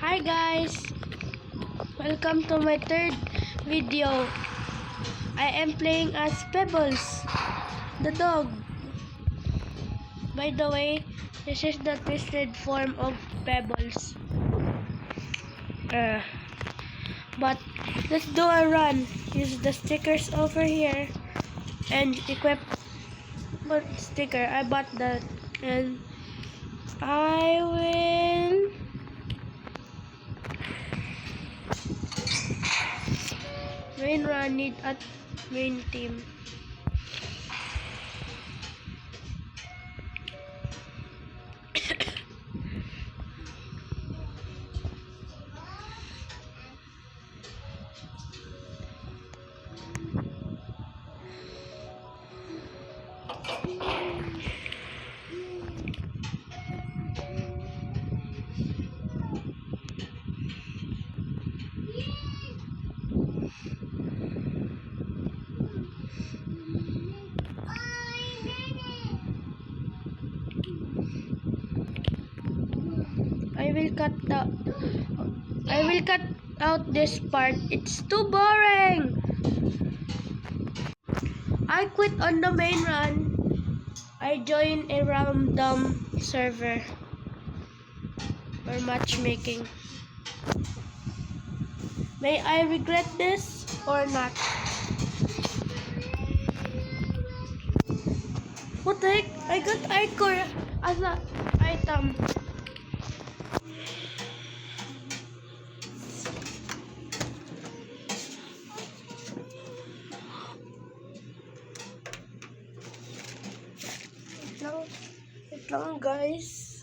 Hi guys! Welcome to my third video. I am playing as Pebbles, the dog. By the way, this is the twisted form of Pebbles. But let's do a run. Use the stickers over here and equip what sticker. I bought that and I will main run it at main team. I will cut out this part. It's too boring. I quit on the main run. I joined a random server for matchmaking. May I regret this or not? What the heck? I got Ichor as an item. Wait lang guys.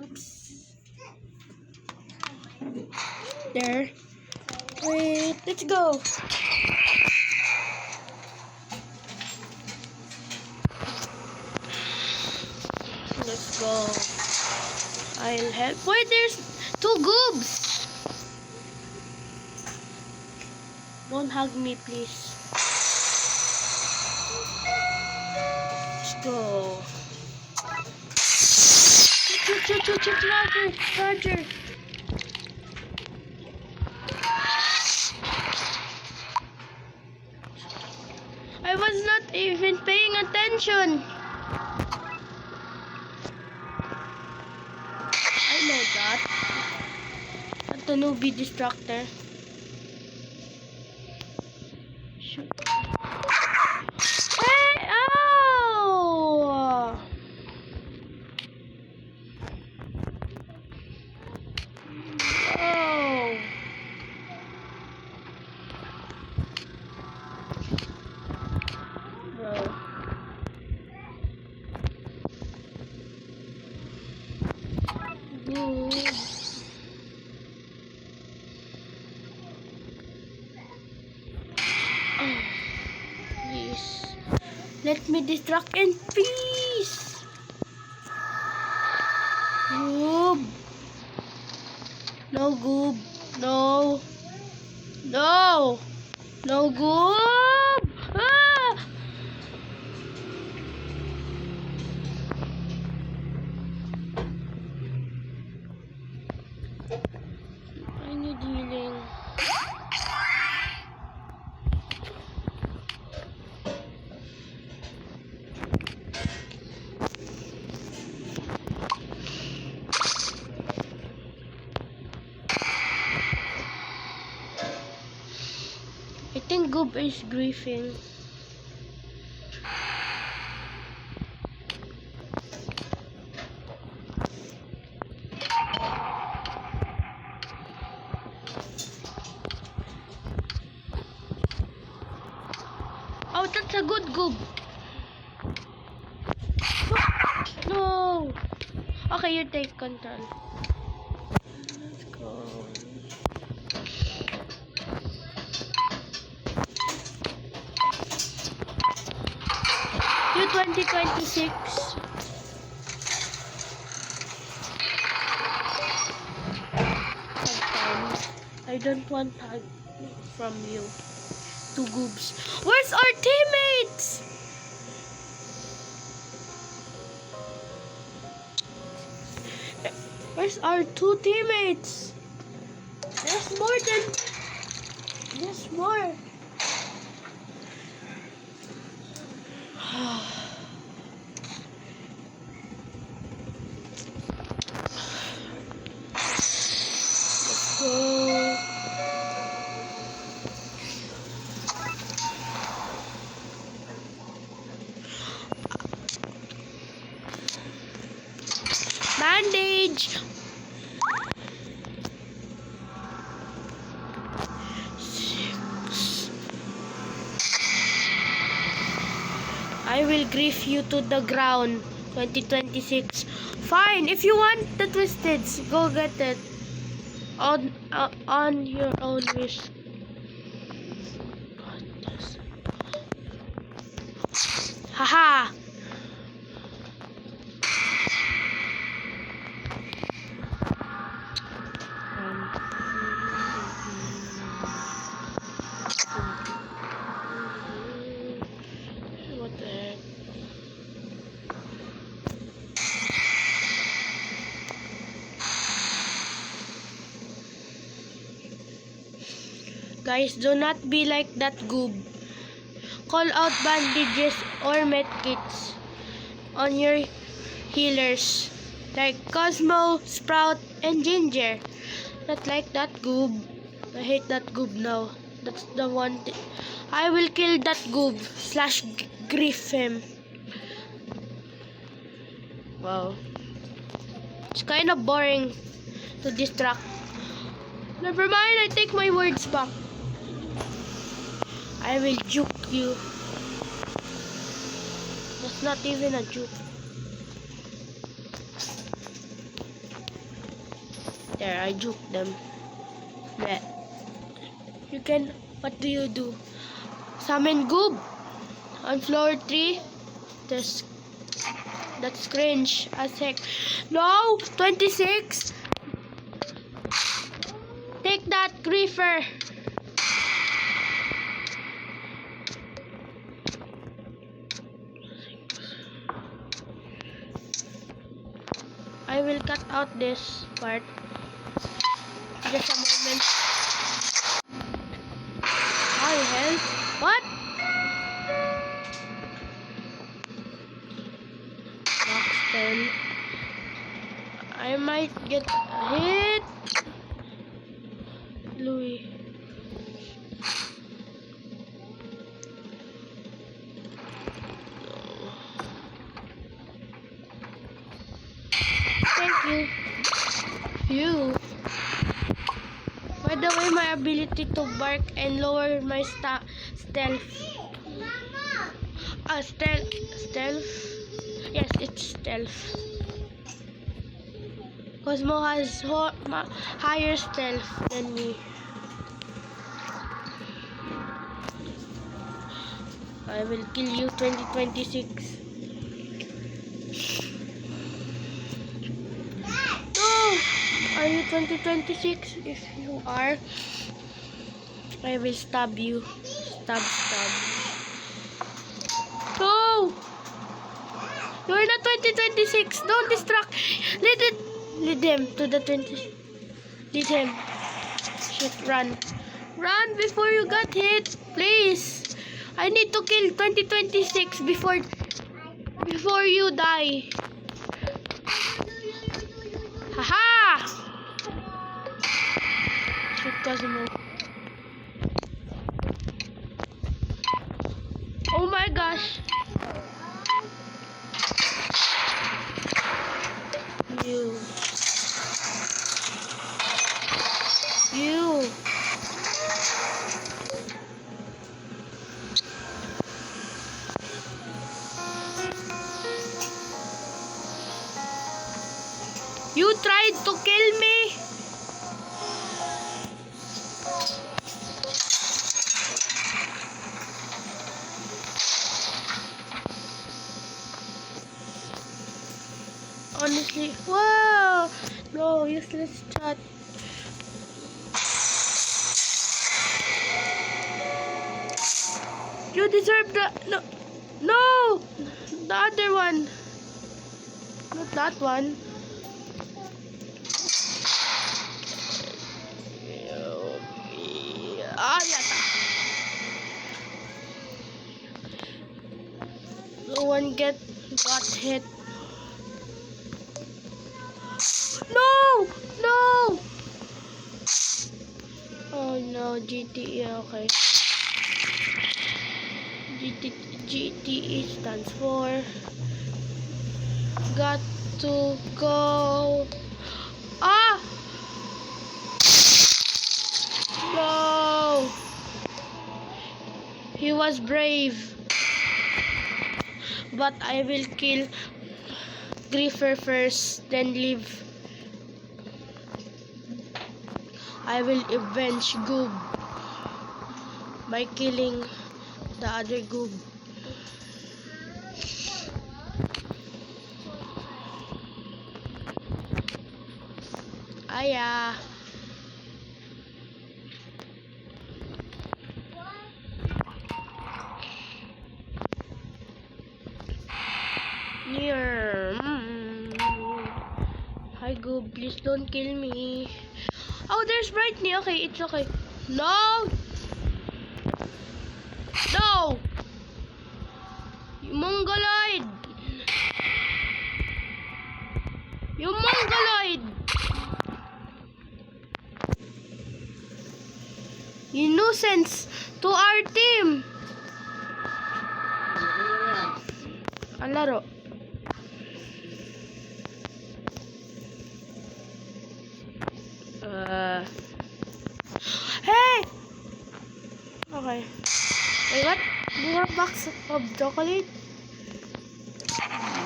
Oops. There. Wait, let's go. Let's go. I'll help. Wait, there's two goobs. Don't hug me, please. Let's go. Charger. I was not even paying attention. I know that. At the newbie distractor. Shoot. Hey! Oh! Oh! Bro. Good. Please. Let me distract in peace. Goob. No goob. No. No. No goob. Ah! I need healing. I think Goob is griefing. Oh, that's a good Goob. No. Okay, you take control. Let's go. You 2026. I don't want hug from you. Two goobs. Where's our teammates? Where's our two teammates? There's more than... There's more. Let's go. Bandage. I will grief you to the ground. 2026. Fine. If you want the Twisteds, go get it. On your own risk. Haha. What the heck? Guys, do not be like that goob. Call out bandages or medkits on your healers like Cosmo, Sprout, and Ginger. Not like that goob. I hate that goob now. That's the one I will kill that goob / grief him. Wow. It's kind of boring to distract. Never mind, I take my words back. I will juke you. That's not even a juke. There, I juke them. Bleh. You can, what do you do? Summon goob on floor 3. That's cringe as heck. No, 26. Take that, griefer. I will cut out this part. Just a moment. How the hell? What? Box 10. I might get a hit. Louis. Thank you. Phew. By the way, my ability to bark and lower my stealth. Stealth? Yes, it's stealth. Cosmo has higher stealth than me. I will kill you 2026. Are you 2026? If you are, I will stab you. Stab. No! You're not 2026. Don't distract. Lead him to the 20. Lead him. Shit, run. Run before you got hit. Please. I need to kill 2026 before you die. Haha! Shoot Cosmo. Oh my gosh. You. You tried to kill me. Honestly, wow. No, useless chat. You deserve the no, the other one, not that one. someone got hit. No! No! Oh no, GTE, okay. GTE stands for got to go. Ah! No! He was brave. But I will kill Griefer first, then leave. I will avenge Goob by killing the other Goob. Aya. Near. Hi Goob, please don't kill me. Oh, there's Brightney. Okay, it's okay. No! No! You mongoloid! You mongoloid! You nuisance to our team! Ang laro. Hey! Okay. Wait, what? More box of chocolate?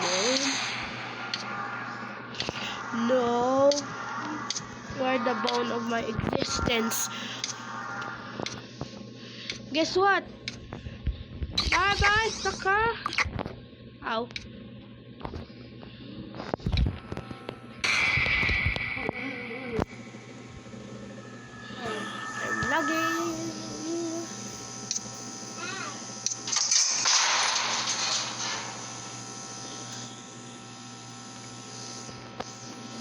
No. No. You are the bone of my existence. Guess what? Bye-bye, sucker. Ow. I'm lagging.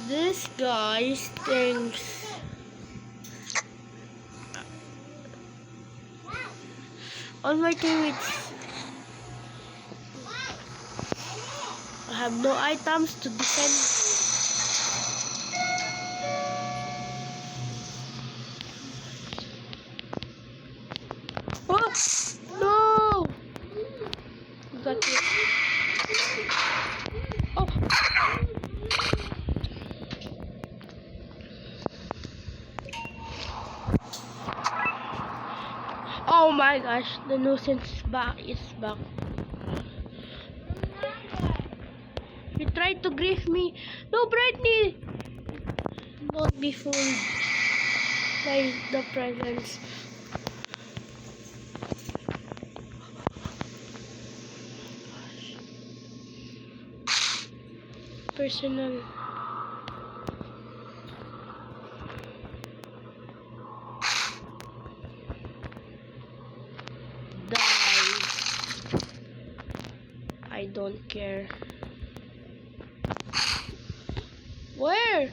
This guy stinks. All my teammates have no items to defend. Oh no! Got it. Oh. Oh my gosh, the nuisance is back. He tried to grief me. No, Brightney! Don't be fooled by the presence. Personal. I don't care. Where?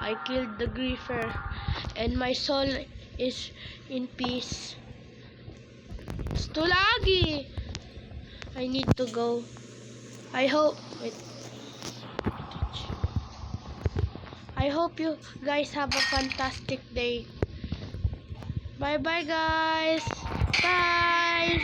I killed the griefer and my soul is in peace. It's too laggy. I need to go. I hope you guys have a fantastic day. Bye bye guys. Bye.